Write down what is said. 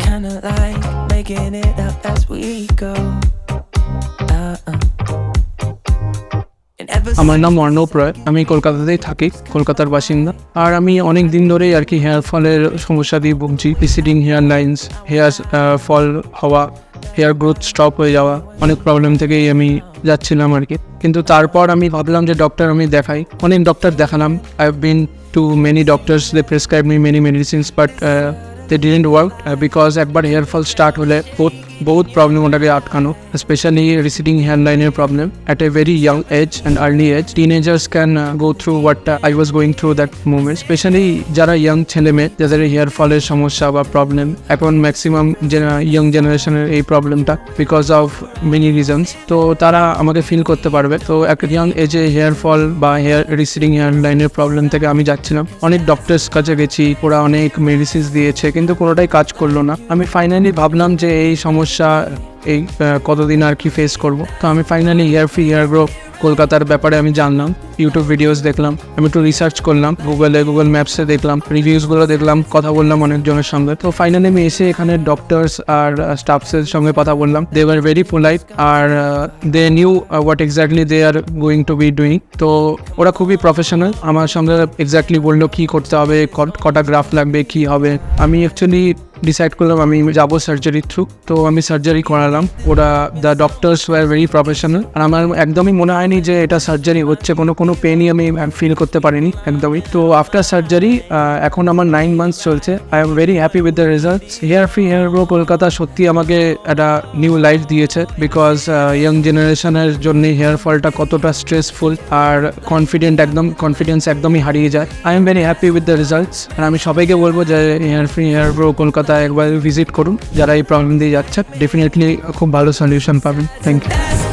kinda like making it up as we go. আমার নাম অর্ণব রায়, আমি কলকাতাতেই থাকি, কলকাতার বাসিন্দা। আর আমি অনেক দিন ধরেই আর কি হেয়ার ফলের সমস্যা দিয়ে ভুগছি। Receding hair lines, hair fall হওয়া, হেয়ার গ্রোথ স্টপ হয়ে যাওয়া, অনেক প্রবলেম থেকেই আমি যাচ্ছিলাম আর কি। কিন্তু তারপর আমি ভাবলাম যে ডক্টর আমি দেখাই। অনেক ডক্টর দেখালাম, I have been to many doctors, they prescribe me many medicines, but they didn't work because একবার হেয়ার ফল স্টার্ট হলে বহুত প্রবলেম ওটাকে আটকানো, স্পেশালি রিসিডিং হেয়ার লাইনের problem at a very young age and early age. Teenagers can go through what I was going through that movement, specially যারা young ছেলে মেয়ে যাদের হেয়ার ফলের সমস্যা বা প্রবলেম। এখন ম্যাক্সিমাম ইয়াং জেনারেশনের এই প্রবলেমটা বিকজ অফ মেনি রিজনস, তো তারা আমাকে ফিল করতে পারবে। তো এক ইয়াং এজে হেয়ার ফল বা হেয়ার রিসিডিং হেয়ার লাইনের প্রবলেম থেকে আমি যাচ্ছিলাম, অনেক ডক্টরস কাছে গেছি, ওরা অনেক মেডিসিনস দিয়েছে, কিন্তু কোনোটাই কাজ করলো না। আমি ফাইনালি ভাবলাম যে এই সমস্যা এই কতদিন আর কি ফেস করব। তো আমি ফাইনালি HairFree HairGrow কলকাতার ব্যাপারে আমি জানলাম, ইউটিউব ভিডিওস দেখলাম, আমি একটু রিসার্চ করলাম, গুগল ম্যাপসে দেখলাম, রিভিউসগুলো দেখলাম, কথা বললাম অনেকজনের সঙ্গে। তো ফাইনালি আমি এসে এখানে ডক্টরস আর স্টাফসের সঙ্গে কথা বললাম। দে ওয়ার ভেরি পোলাইট আর they knew what exactly they are going to be doing. তো ওরা খুবই প্রফেশনাল, আমার সঙ্গে এক্স্যাক্টলি বললো কী করতে হবে, কটা গ্রাফ লাগবে, কী হবে। আমি অ্যাকচুয়ালি ডিসাইড করলাম আমি যাবো সার্জারি থ্রু। তো আমি সার্জারি করালাম, ওরা the doctors were very professional. আর আমার একদমই মনে হয়নি যে এটা সার্জারি হচ্ছে, কোনো পেনই আমি ফিল করতে পারিনি একদমই। তো আফটার সার্জারি এখন আমার 9 মান্থস চলছে। I am very happy with the results. HairFree HairGrow Kolkata সত্যি আমাকে একটা নিউ লাইফ দিয়েছে, বিকজ ইয়াং জেনারেশনের জন্য হেয়ার ফলটা কতটা স্ট্রেসফুল আর কনফিডেন্স একদমই হারিয়ে যায়। I am very happy with the results. আর আমি সবাইকে বলবো যে HairFree HairGrow কলকাতা একবার ভিজিট করুন, যারা এই প্রবলেম দিয়ে যাচ্ছে, ডেফিনেটলি খুব ভালো সলিউশন পাবেন। Thank you.